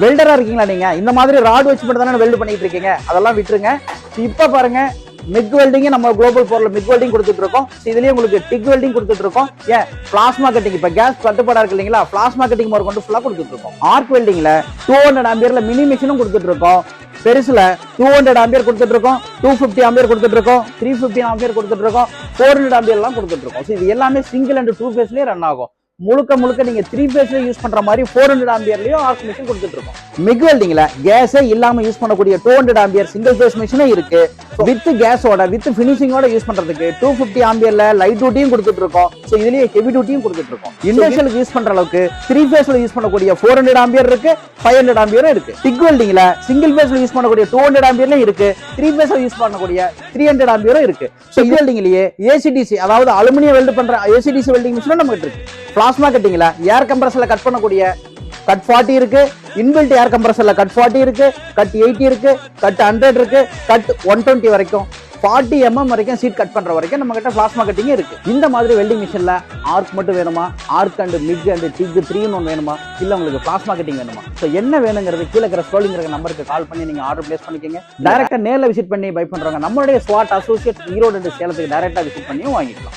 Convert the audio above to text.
வெல்டரா இருக்கீங்களா நீங்க இந்த மாதிரி ராட் வச்சு மட்டும் தானே வெல்ட் பண்ணிட்டு இருக்கீங்க, அதெல்லாம் விட்டுருங்க. இப்ப பாருங்க மிக் வெல்டிங் நம்ம குளோபல் போர்ல மிக் வெல்டிங் கொடுத்துட்டு இருக்கோம். இதுலயே உங்களுக்கு டிக் வெல்டிங் கொடுத்துட்டு இருக்கோம். ஏன் பிளாஸ்மா கட்டிங் இப்ப கேஸ் தட்டுப்பாடா இருக்கு இல்லீங்களா, பிளாஸ்மா கட்டிங் முதல் கொண்டு ஃபுல்லா கொடுத்துட்டு இருக்கோம். ஆர்க் வெல்டிங்ல 200 ஆம்பியர்ல மினி மிஷினும் கொடுத்துட்டு இருக்கோம். பெருசுல 200 ஆம்பியர் கொடுத்துட்டு இருக்கோம், 250 ஆம்பியர் கொடுத்துட்டு இருக்கோம், 350 ஆம்பியர் கொடுத்துட்டு இருக்கோம், 400 ஆம்பியர் எல்லாம் கொடுத்துட்டு இருக்கோம். இது எல்லாமே சிங்கிள் அண்ட் 2 ஃபேஸ்லயே ரன் ஆகும். முழுக்க நீங்க 3 ஃபேஸ்ல யூஸ் பண்ற மாதிரி 400 ஆம்பியர்லயும் ஆர்க் மிஷின் கொடுத்துட்டு இருக்கோம். மிக் வெல்டிங்ல கேஸே இல்லாம யூஸ் பண்ணக்கூடிய 200 ஆம்பியர் சிங்கிள் ஃபேஸ் மிஷினும் இருக்கு. வித் கேஸோட வித் பினிஷிங்கோட யூஸ் பண்றதுக்கு 250 ஆம்பியர்ல லைட் டியூட்டியும் கொடுத்துட்டு இருக்கோம். சோ இதுலயே ஹெவி டியூட்டியும் கொடுத்துட்டு இருக்கோம். இண்டஸ்ட்ரியலுக்கு யூஸ் பண்ற அளவுக்கு 3 ஃபேஸ்ல யூஸ் பண்ணக்கூடிய 400 ஆம்பியர் இருக்கு, 500 ஆம்பியரும் இருக்கு. டிக் வெல்டிங்ல சிங்கிள் ஃபேஸ்ல யூஸ் பண்ணக்கூடிய 200 ஆம்பியர்லயும் இருக்கு, 3 ஃபேஸ்ல யூஸ் பண்ணக்கூடிய 300 ஆம்பியரும் இருக்கு. சோ இது வெல்டிங்லயே ஏசிடிசி அதாவது அலுமினியம் வெல்ட் பண்ற ஏசிடிசி வெல்டிங் மிஷினும் நமக்கு இருக்கு. பிளாஸ்மா கட்டிங்ல ஏர் கம்ப்ரஸர்ல கட் பண்ணக்கூடிய கட் 40 இருக்கு, இன்பில்ட் ஏர் கம்ப்ரஸர்ல கட் 40 இருக்கு, கட் 80 இருக்கு, கட் 100 இருக்கு, கட் 120 வரைக்கும் 40 mm வரைக்கும் சீட் கட் பண்ற வரைக்கும் நம்ம கிட்ட பிளாஸ்மா கட்டிங் இருக்கு. இந்த மாதிரி வெல்டிங் மிஷின்ல ஆர்க் மட்டும் வேணுமா, arc and MIG and TIG 3-in-1 வேணுமா, இல்ல உங்களுக்கு பிளாஸ்மா கட்டிங் வேணுமா, சோ என்ன வேணுங்கிறது கீழ இருக்கிற ஸ்க்ரோலிங் இருக்கிற நம்பருக்கு கால் பண்ணி நீங்க ஆர்டர் பிளேஸ் பண்ணிக்கங்க. டைரக்டா நேர்ல விசிட் பண்ணி பை பண்றவங்க நம்மளுடைய ஸ்வாட் அசோசியேட்ஸ் ஈரோடு சேலத்துக்கு டைரக்டா விசிட் பண்ணியும் வாங்கிக்கலாம்.